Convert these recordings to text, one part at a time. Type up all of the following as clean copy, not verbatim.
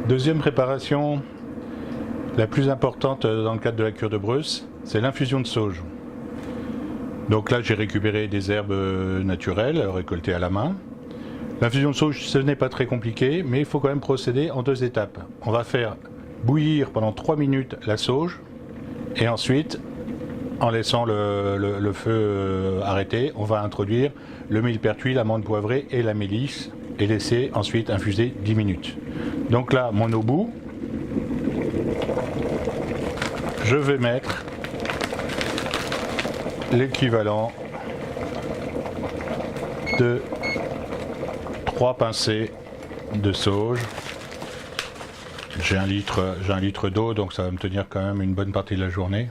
Deuxième préparation, la plus importante dans le cadre de la cure de Bruce, c'est l'infusion de sauge. Donc là, j'ai récupéré des herbes naturelles récoltées à la main. L'infusion de sauge, ce n'est pas très compliqué, mais il faut quand même procéder en 2 étapes. On va faire bouillir pendant 3 minutes la sauge, et ensuite, en laissant le feu arrêté, on va introduire le millepertuis, la menthe poivrée et la mélisse, et laisser ensuite infuser 10 minutes. Donc là, mon eau bout, je vais mettre l'équivalent de 3 pincées de sauge. J'ai un litre d'eau, donc ça va me tenir quand même une bonne partie de la journée.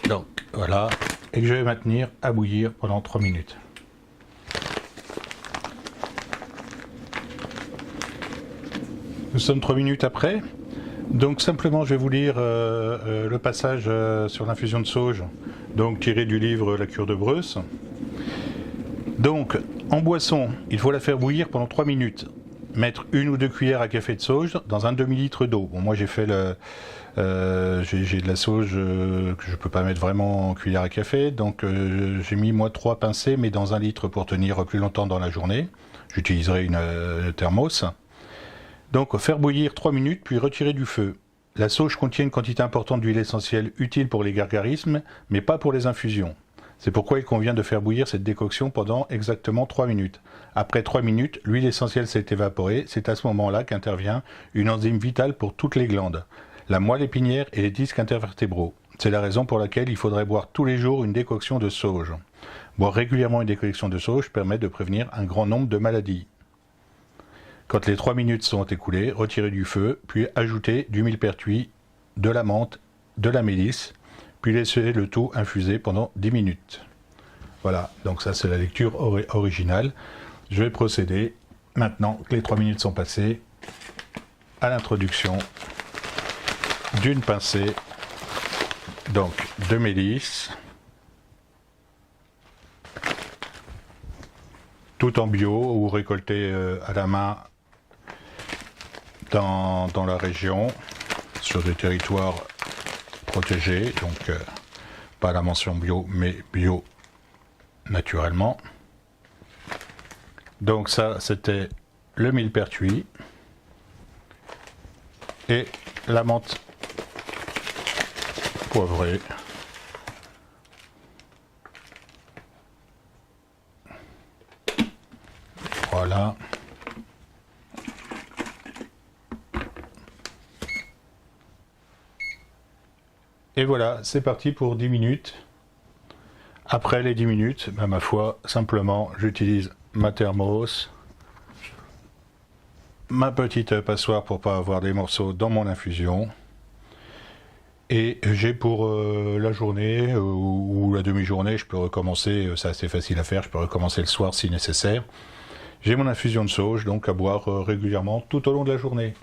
Donc voilà, et que je vais maintenir à bouillir pendant 3 minutes. Nous sommes 3 minutes après. Donc simplement je vais vous lire le passage sur l'infusion de sauge, donc tiré du livre La cure de Bruce. Donc en boisson, il faut la faire bouillir pendant 3 minutes. Mettre 1 ou 2 cuillères à café de sauge dans un demi-litre d'eau. Bon, moi j'ai fait j'ai de la sauge que je peux pas mettre vraiment en cuillère à café, donc j'ai mis moi 3 pincées, mais dans 1 litre pour tenir plus longtemps dans la journée. J'utiliserai une thermos. Donc faire bouillir 3 minutes puis retirer du feu. La sauge contient une quantité importante d'huile essentielle utile pour les gargarismes, mais pas pour les infusions. C'est pourquoi il convient de faire bouillir cette décoction pendant exactement 3 minutes. Après 3 minutes, l'huile essentielle s'est évaporée, c'est à ce moment-là qu'intervient une enzyme vitale pour toutes les glandes, la moelle épinière et les disques intervertébraux. C'est la raison pour laquelle il faudrait boire tous les jours une décoction de sauge. Boire régulièrement une décoction de sauge permet de prévenir un grand nombre de maladies. Quand les 3 minutes sont écoulées, retirez du feu, puis ajoutez du millepertuis, de la menthe, de la mélisse, puis laissez le tout infuser pendant 10 minutes. Voilà, donc ça c'est la lecture originale. Je vais procéder, maintenant que les 3 minutes sont passées, à l'introduction d'une pincée donc de mélisse, tout en bio ou récolté à la main dans la région, sur des territoires protégés, donc pas la mention bio, mais bio naturellement. Donc ça, c'était le millepertuis et la menthe poivrée. Voilà. Et voilà, c'est parti pour 10 minutes. Après les 10 minutes, ben, ma foi, simplement, j'utilise ma thermos, ma petite passoire pour pas avoir des morceaux dans mon infusion. Et j'ai pour la journée ou la demi-journée, je peux recommencer, c'est assez facile à faire, je peux recommencer le soir si nécessaire. J'ai mon infusion de sauge, donc à boire régulièrement tout au long de la journée.